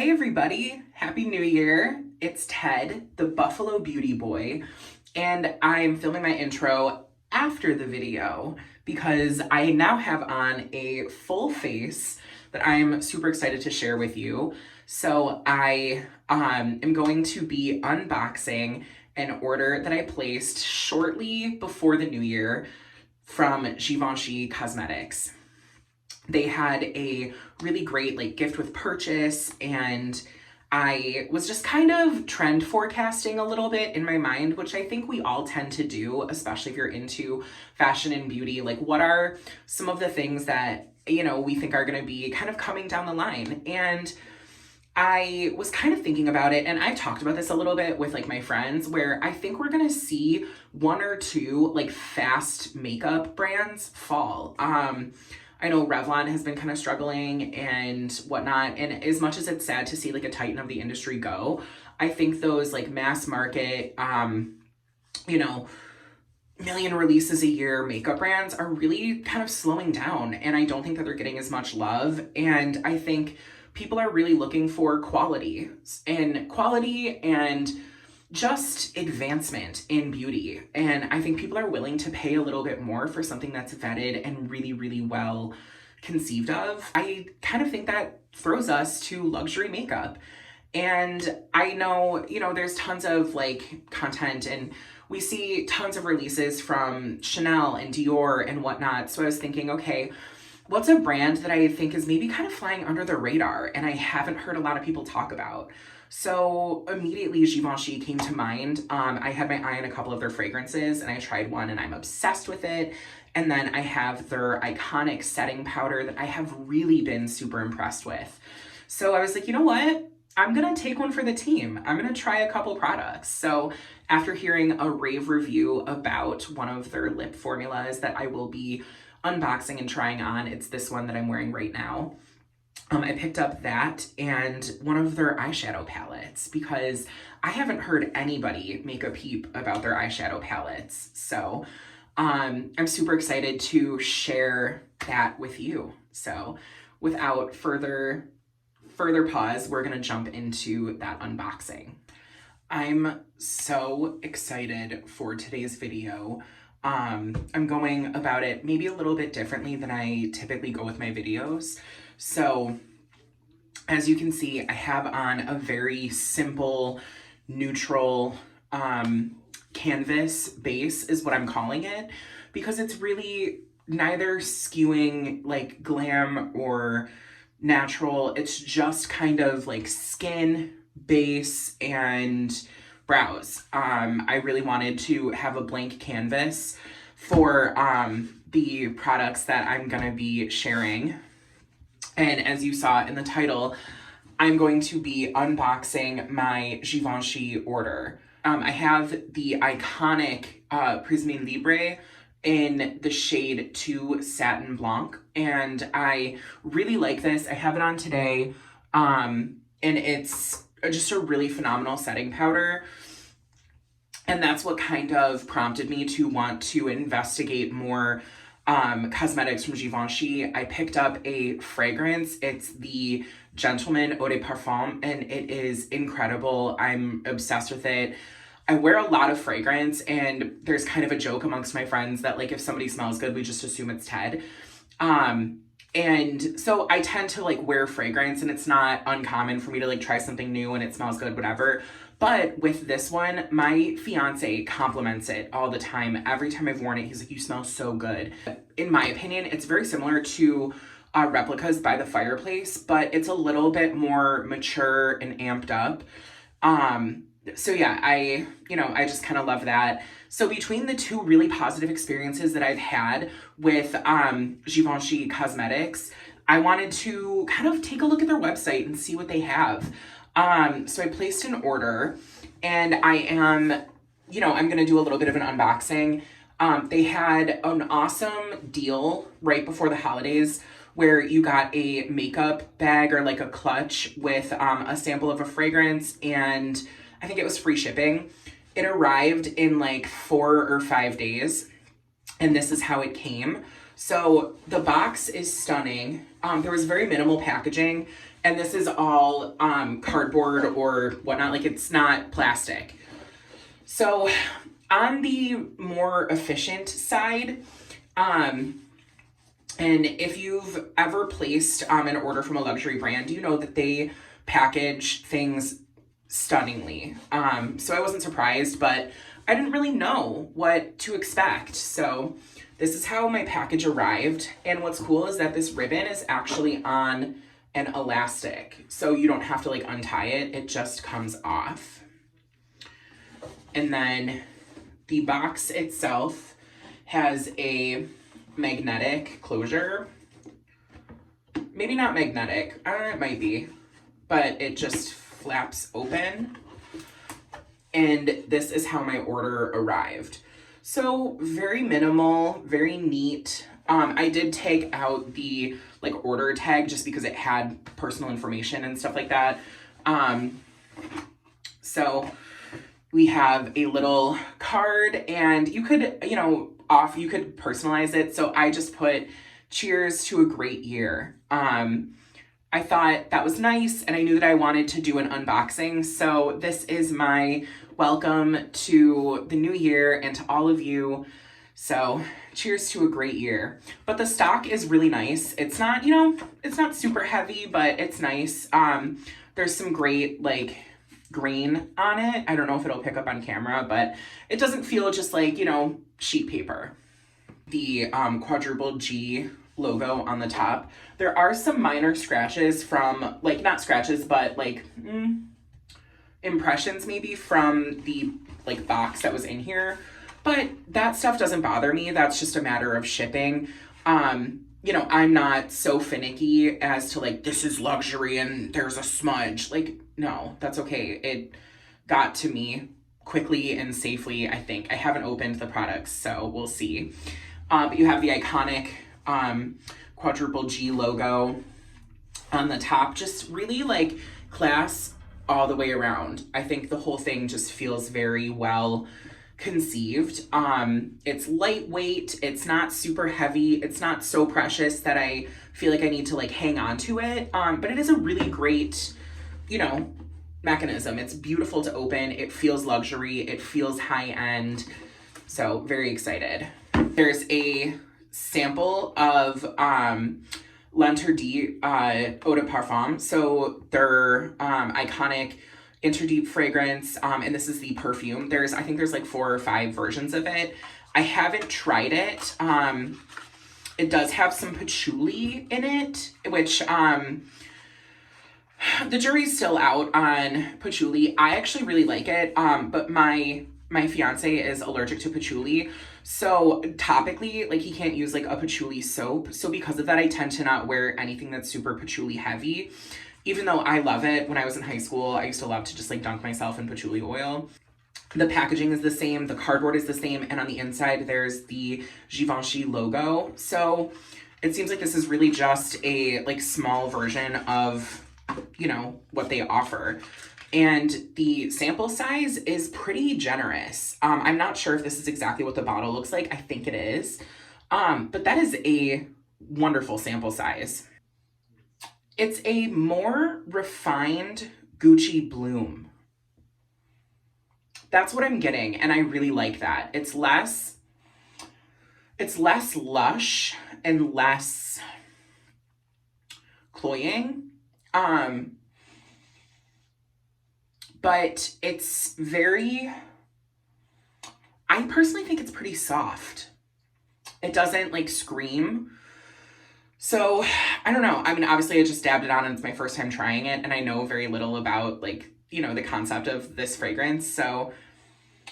Hey everybody, Happy New Year. It's Ted, the Buffalo Beauty Boy, and I'm filming my intro after the video because I now have on a full face that I'm super excited to share with you. So I am going to be unboxing an order that I placed shortly before the new year from Givenchy Cosmetics. They had a really great gift with purchase, and I was just kind of trend forecasting a little bit in my mind, which I think we all tend to do, especially if you're into fashion and beauty. Like, what are some of the things that, we think are going to be kind of coming down the line? And I was kind of thinking about it, and I've talked about this a little bit with my friends, where I think we're gonna see one or two fast makeup brands fall. I know Revlon has been kind of struggling and whatnot, and as much as it's sad to see a titan of the industry go, I think those mass market, million releases a year makeup brands are really kind of slowing down, and I don't think that they're getting as much love. And I think people are really looking for quality and just advancement in beauty. And I think people are willing to pay a little bit more for something that's vetted and really, really well conceived of. I kind of think that throws us to luxury makeup. And I know, there's tons of content, and we see tons of releases from Chanel and Dior and whatnot. So I was thinking, okay, what's a brand that I think is maybe kind of flying under the radar and I haven't heard a lot of people talk about? So immediately Givenchy came to mind. I had my eye on a couple of their fragrances, and I tried one and I'm obsessed with it. And then I have their iconic setting powder that I have really been super impressed with. So I was like, you know what? I'm gonna take one for the team. I'm gonna try a couple products. So after hearing a rave review about one of their lip formulas that I will be unboxing and trying on, it's this one that I'm wearing right now. I picked up that and one of their eyeshadow palettes because I haven't heard anybody make a peep about their eyeshadow palettes. So I'm super excited to share that with you. So without further pause, we're gonna jump into that unboxing. I'm so excited for today's video. I'm going about it maybe a little bit differently than I typically go with my videos. So as you can see, I have on a very simple, neutral canvas base is what I'm calling it, because it's really neither skewing glam or natural. It's just kind of skin, base, and brows. I really wanted to have a blank canvas for the products that I'm gonna be sharing. And as you saw in the title, I'm going to be unboxing my Givenchy order. I have the iconic Prisme Libre in the shade 2 Satin Blanc, and I really like this. I have it on today, and it's just a really phenomenal setting powder. And that's what kind of prompted me to want to investigate more cosmetics from Givenchy. I picked up a fragrance. It's the Gentleman Eau de Parfum, and it is incredible. I'm obsessed with it. I wear a lot of fragrance, and there's kind of a joke amongst my friends that if somebody smells good, we just assume it's Ted. And so I tend to wear fragrance, and it's not uncommon for me to try something new and it smells good, whatever. But with this one, my fiance compliments it all the time. Every time I've worn it, he's like, you smell so good. In my opinion, it's very similar to Replicas by the Fireplace, but it's a little bit more mature and amped up. So yeah, I just kind of love that. So between the two really positive experiences that I've had with Givenchy Cosmetics, I wanted to kind of take a look at their website and see what they have. So I placed an order, and I am, I'm going to do a little bit of an unboxing. They had an awesome deal right before the holidays where you got a makeup bag or a clutch with a sample of a fragrance, and I think it was free shipping. It arrived in 4 or 5 days, and this is how it came. So the box is stunning. There was very minimal packaging, And this is all cardboard or whatnot, like it's not plastic. So on the more efficient side, and if you've ever placed an order from a luxury brand, you know that they package things stunningly. So I wasn't surprised, but I didn't really know what to expect. So this is how my package arrived. And what's cool is that this ribbon is actually on an elastic. So you don't have to like untie it. It just comes off. And then the box itself has a magnetic closure. Maybe not magnetic. It might be. But it just flaps open. And this is how my order arrived. So very minimal, very neat. I did take out the like order tag just because it had personal information and stuff like that. So we have a little card, and you could, you could personalize it. So I just put cheers to a great year. I thought that was nice, and I knew that I wanted to do an unboxing. So this is my welcome to the new year and to all of you. So cheers to a great year. But the stock is really nice. It's not, it's not super heavy, but it's nice. There's some great like grain on it. I don't know if it'll pick up on camera, but it doesn't feel just like, sheet paper. The quadruple G logo on the top. There are some minor scratches from, like, not scratches, but like impressions maybe from the like box that was in here. But that stuff doesn't bother me. That's just a matter of shipping. I'm not so finicky as to like, this is luxury and there's a smudge. Like, no, that's okay. It got to me quickly and safely, I think. I haven't opened the products, so we'll see. But you have the iconic quadruple G logo on the top. Just really like class all the way around. I think the whole thing just feels very well conceived. It's lightweight. It's not super heavy. It's not so precious that I feel like I need to like hang on to it. But it is a really great, mechanism. It's beautiful to open. It feels luxury. It feels high end. So very excited. There's a sample of L'Interdit Eau de Parfum. So their iconic Interdit fragrance, and this is the perfume. I think there's like 4 or 5 versions of it. I haven't tried it. It does have some patchouli in it, which the jury's still out on patchouli. I actually really like it, but my fiance is allergic to patchouli. So topically, like, he can't use like a patchouli soap. So because of that, I tend to not wear anything that's super patchouli heavy. Even though I love it. When I was in high school, I used to love to just like dunk myself in patchouli oil. The packaging is the same, the cardboard is the same, and on the inside there's the Givenchy logo. So it seems like this is really just a like small version of, what they offer. And the sample size is pretty generous. I'm not sure if this is exactly what the bottle looks like. I think it is. But that is a wonderful sample size. It's a more refined Gucci Bloom. That's what I'm getting, and I really like that. It's less lush and less cloying. But it's I personally think it's pretty soft. It doesn't like scream. So I don't know. I mean, obviously I just dabbed it on and it's my first time trying it, and I know very little about like, the concept of this fragrance. So,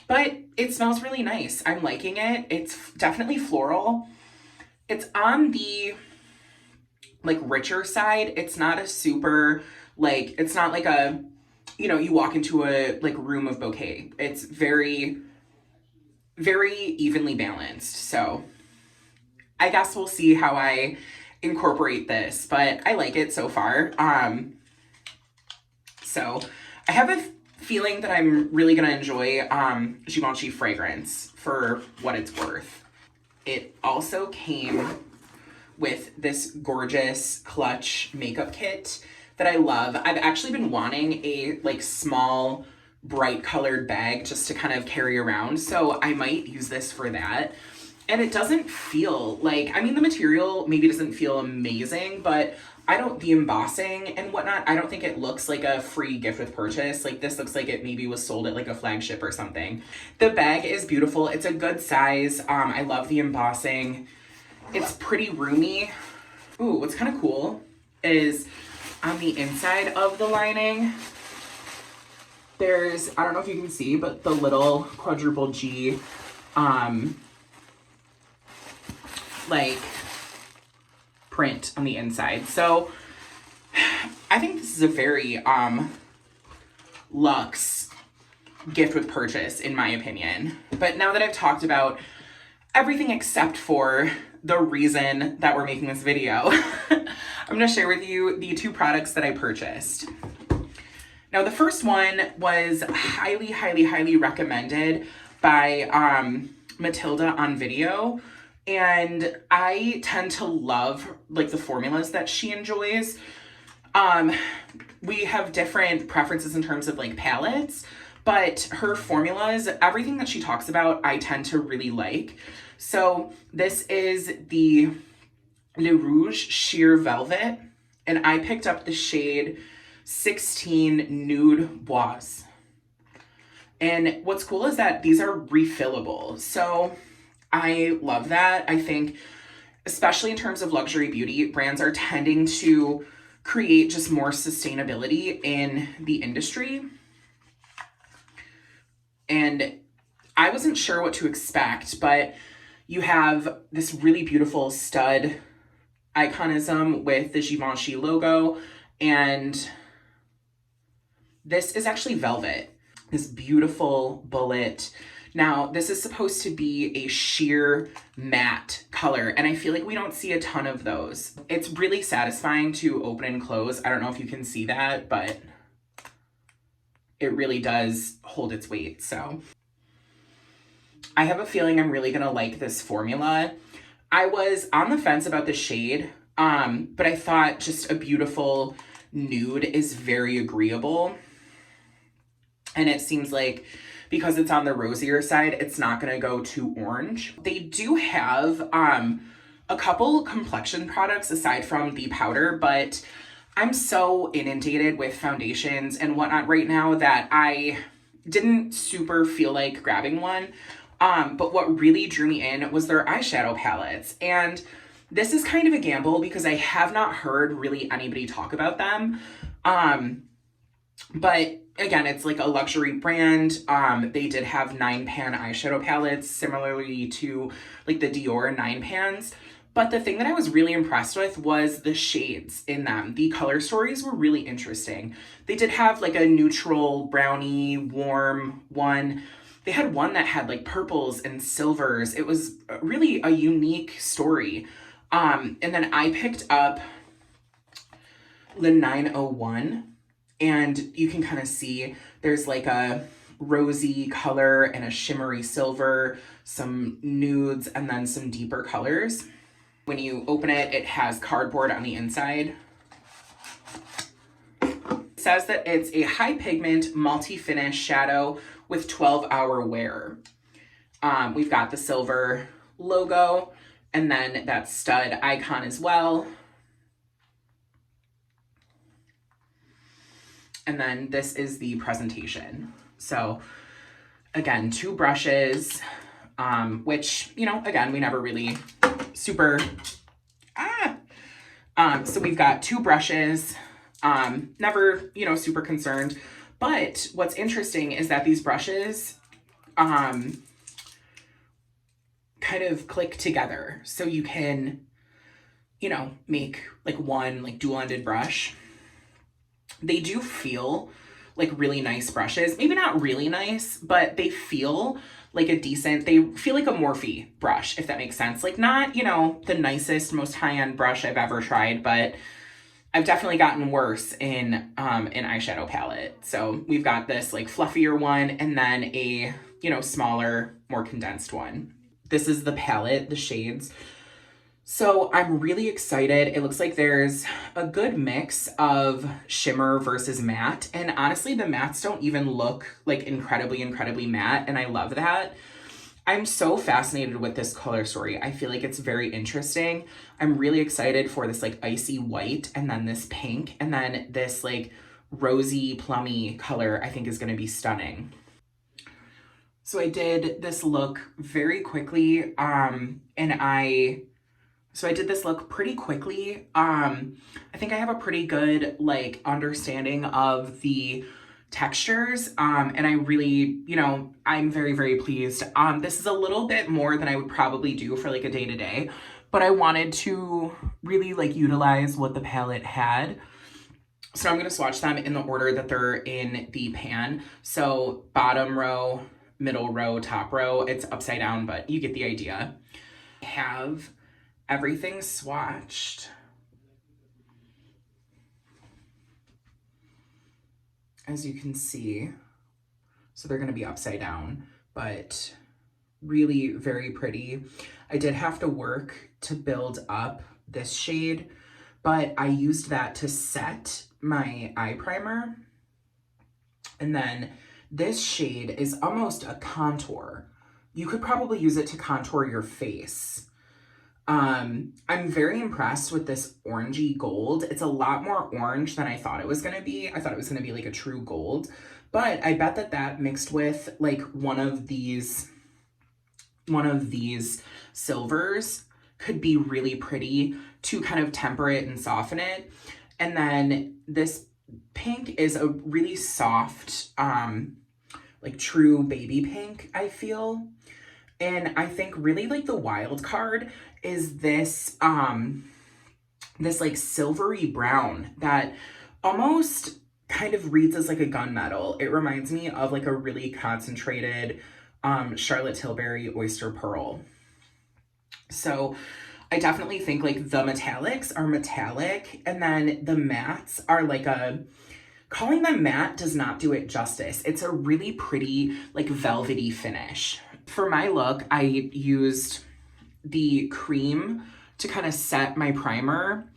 but it smells really nice. I'm liking it. It's definitely floral. It's on the like richer side. It's not a super like, it's not like a, you walk into a like room of bouquet. It's very, very evenly balanced. So I guess we'll see how I incorporate this, but I like it so far. So I have a feeling that I'm really gonna enjoy Givenchy fragrance for what it's worth. It also came with this gorgeous clutch makeup kit that I love. I've actually been wanting a like small, bright colored bag just to kind of carry around. So I might use this for that. And it doesn't feel like, I mean, the material maybe doesn't feel amazing, but the embossing and whatnot, I don't think it looks like a free gift with purchase. Like this looks like it maybe was sold at like a flagship or something. The bag is beautiful. It's a good size. I love the embossing. It's pretty roomy. Ooh, what's kind of cool is on the inside of the lining, there's, I don't know if you can see, but the little quadruple G, like print on the inside. So I think this is a very luxe gift with purchase in my opinion. But now that I've talked about everything except for the reason that we're making this video, I'm going to share with you the 2 products that I purchased. Now the first one was highly, highly, highly recommended by Matilda on video. And I tend to love like the formulas that she enjoys. We have different preferences in terms of like palettes, but her formulas, everything that she talks about, I tend to really like. So this is the Le Rouge Sheer Velvet, and I picked up the shade 16 Nude Boise. And what's cool is that these are refillable. So I love that. I think, especially in terms of luxury beauty, brands are tending to create just more sustainability in the industry. And I wasn't sure what to expect, but you have this really beautiful stud iconism with the Givenchy logo, and this is actually velvet, this beautiful bullet. Now, this is supposed to be a sheer matte color, and I feel like we don't see a ton of those. It's really satisfying to open and close. I don't know if you can see that, but it really does hold its weight. So I have a feeling I'm really gonna like this formula. I was on the fence about the shade, but I thought just a beautiful nude is very agreeable. And it seems like because it's on the rosier side, it's not gonna go too orange. They do have a couple complexion products aside from the powder, but I'm so inundated with foundations and whatnot right now that I didn't super feel like grabbing one. But what really drew me in was their eyeshadow palettes. And this is kind of a gamble because I have not heard really anybody talk about them. But again, it's like a luxury brand. They did have 9-pan eyeshadow palettes, similarly to like the Dior 9-pans. But the thing that I was really impressed with was the shades in them. The color stories were really interesting. They did have like a neutral, browny, warm one. They had one that had like purples and silvers. It was really a unique story. And then I picked up the 901, and you can kind of see there's like a rosy color and a shimmery silver, some nudes, and then some deeper colors. When you open it, it has cardboard on the inside. It says that it's a high pigment multi-finish shadow with 12-hour wear. We've got the silver logo and then that stud icon as well. And then this is the presentation. So again, 2 brushes, which, you know, again, we never really super, so we've got 2 brushes, never, you know, super concerned. But what's interesting is that these brushes kind of click together. So you can, you know, make like one like dual-ended brush. They do feel like really nice brushes. Maybe not really nice, but they feel like a decent, they feel like a Morphe brush, if that makes sense. Like not, you know, the nicest, most high-end brush I've ever tried, but I've definitely gotten worse in an eyeshadow palette. So we've got this like fluffier one and then a, you know, smaller, more condensed one. This is the palette, the shades. So I'm really excited. It looks like there's a good mix of shimmer versus matte. And honestly, the mattes don't even look like incredibly matte. And I love that. I'm so fascinated with this color story. I feel like it's very interesting. I'm really excited for this like icy white and then this pink and then this like rosy plummy color I think is going to be stunning. So I did this look very quickly so I did this look pretty quickly. I think I have a pretty good like understanding of the textures. And I really, I'm very pleased. This is a little bit more than I would probably do for like a day to day, but I wanted to really like utilize what the palette had. So I'm going to swatch them in the order that they're in the pan. So bottom row, middle row, top row. It's upside down, but you get the idea. I have everything swatched. As you can see, so they're gonna be upside down, but really very pretty. I did have to work to build up this shade, but I used that to set my eye primer. And then this shade is almost a contour. You could probably use it to contour your face. I'm very impressed with this orangey gold. It's a lot more orange than I thought it was gonna be. I thought it was gonna be like a true gold, but I bet that mixed with like one of these silvers could be really pretty to kind of temper it and soften it. And then this pink is a really soft, like true baby pink, I feel. And I think really like the wild card is this, this like silvery brown that almost kind of reads as like a gunmetal. It reminds me of like a really concentrated Charlotte Tilbury oyster pearl. So I definitely think like the metallics are metallic and then the mattes are like calling them matte does not do it justice. It's a really pretty like velvety finish. For my look, I used the cream to kind of set my primer.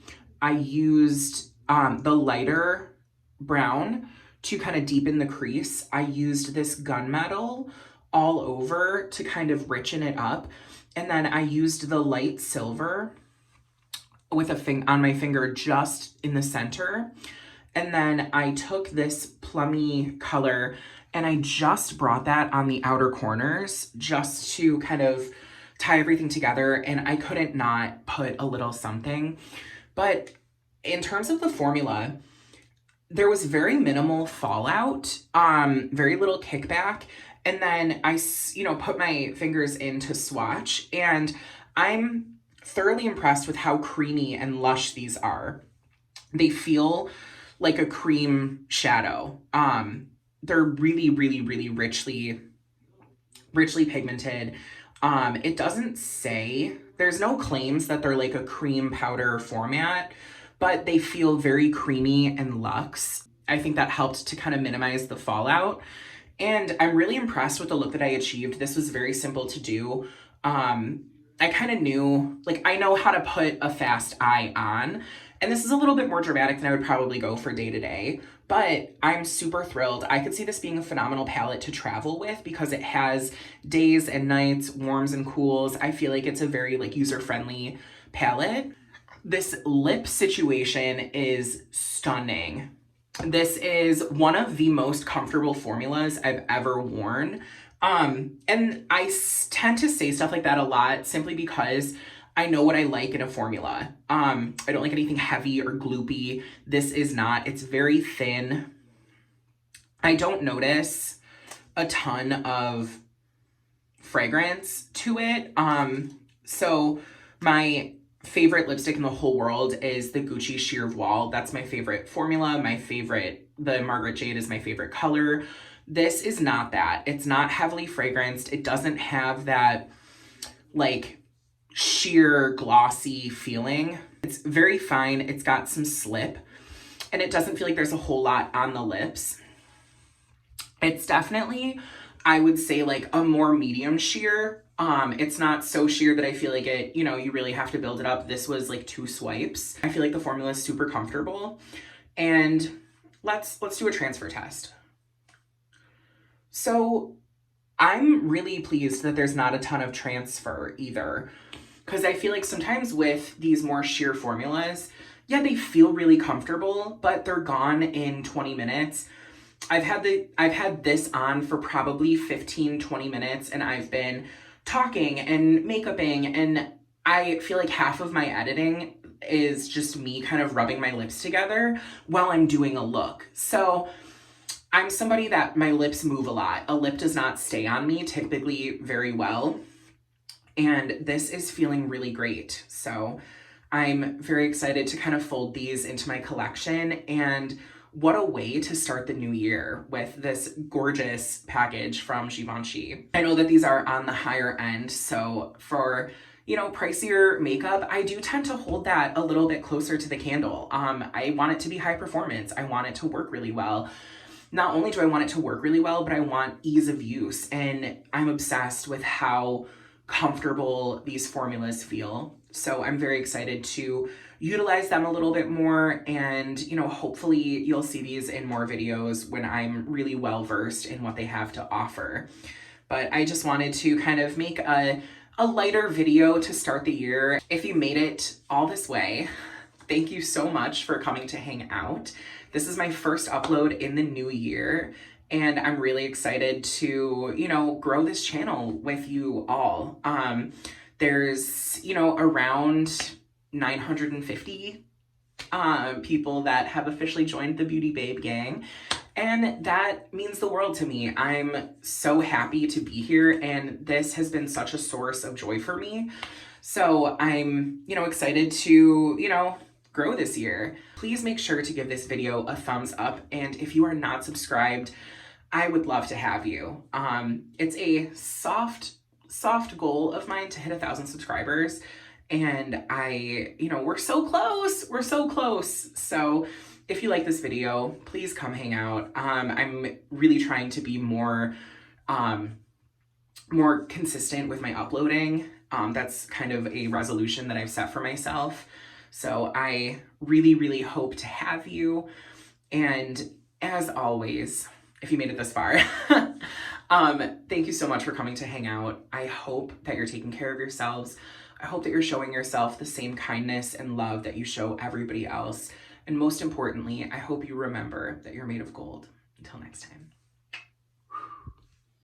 I used the lighter brown to kind of deepen the crease. I used this gunmetal all over to kind of richen it up. And then I used the light silver with on my finger just in the center. And then I took this plummy color and I just brought that on the outer corners just to kind of tie everything together. And I couldn't not put a little something. But in terms of the formula, there was very minimal fallout, very little kickback. And then I, put my fingers in to swatch and I'm thoroughly impressed with how creamy and lush these are. They feel like a cream shadow. They're really richly pigmented. It doesn't say, there's no claims that they're like a cream powder format, but they feel very creamy and luxe. I think that helped to kind of minimize the fallout. And I'm really impressed with the look that I achieved. This was very simple to do. I kind of knew, like, I know how to put a fast eye on. And this is a little bit more dramatic than I would probably go for day to day, but I'm super thrilled. I could see this being a phenomenal palette to travel with because it has days and nights, warms and cools. I feel like it's a very like user-friendly palette. This lip situation is stunning. This is one of the most comfortable formulas I've ever worn. And I tend to say stuff like that a lot simply because I know what I like in a formula. I don't like anything heavy or gloopy. This is not. It's very thin. I don't notice a ton of fragrance to it. So my favorite lipstick in the whole world is the Gucci Sheer Voile. That's my favorite formula. The Margaret Jade is my favorite color. This is not that. It's not heavily fragranced. It doesn't have that like sheer glossy feeling. It's very fine. It's got some slip and it doesn't feel like there's a whole lot on the lips. It's definitely, I would say, like a more medium sheer It's not so sheer that I feel like it, you know, you really have to build it up. This was like 2 swipes. I feel like the formula is super comfortable. And let's do a transfer test. So I'm really pleased that there's not a ton of transfer either, because I feel like sometimes with these more sheer formulas, yeah, they feel really comfortable, but they're gone in 20 minutes. I've had this on for probably 15-20 minutes, and I've been talking and makeuping, and I feel like half of my editing is just me kind of rubbing my lips together while I'm doing a look. So I'm somebody that my lips move a lot. A lip does not stay on me typically very well. And this is feeling really great. So I'm very excited to kind of fold these into my collection. And what a way to start the new year with this gorgeous package from Givenchy. I know that these are on the higher end. So for, you know, pricier makeup, I do tend to hold that a little bit closer to the candle. I want it to be high performance. I want it to work really well. Not only do I want it to work really well, but I want ease of use. And I'm obsessed with how comfortable these formulas feel. So I'm very excited to utilize them a little bit more. And, you know, hopefully you'll see these in more videos when I'm really well versed in what they have to offer. But I just wanted to kind of make a lighter video to start the year. If you made it all this way, thank you so much for coming to hang out. This is my first upload in the new year, and I'm really excited to, you know, grow this channel with you all. There's, you know, around 950 people that have officially joined the Beauty Babe gang, and that means the world to me. I'm so happy to be here, and this has been such a source of joy for me. So I'm, you know, excited to, you know, grow this year. Please make sure to give this video a thumbs up, and if you are not subscribed, I would love to have you. It's a soft goal of mine to hit 1,000 subscribers, and you know, we're so close. So if you like this video, please come hang out. I'm really trying to be more consistent with my uploading. That's kind of a resolution that I've set for myself. So I really hope to have you. And as always, if you made it this far, thank you so much for coming to hang out. I hope that you're taking care of yourselves. I hope that you're showing yourself the same kindness and love that you show everybody else. And most importantly, I hope you remember that you're made of gold. Until next time.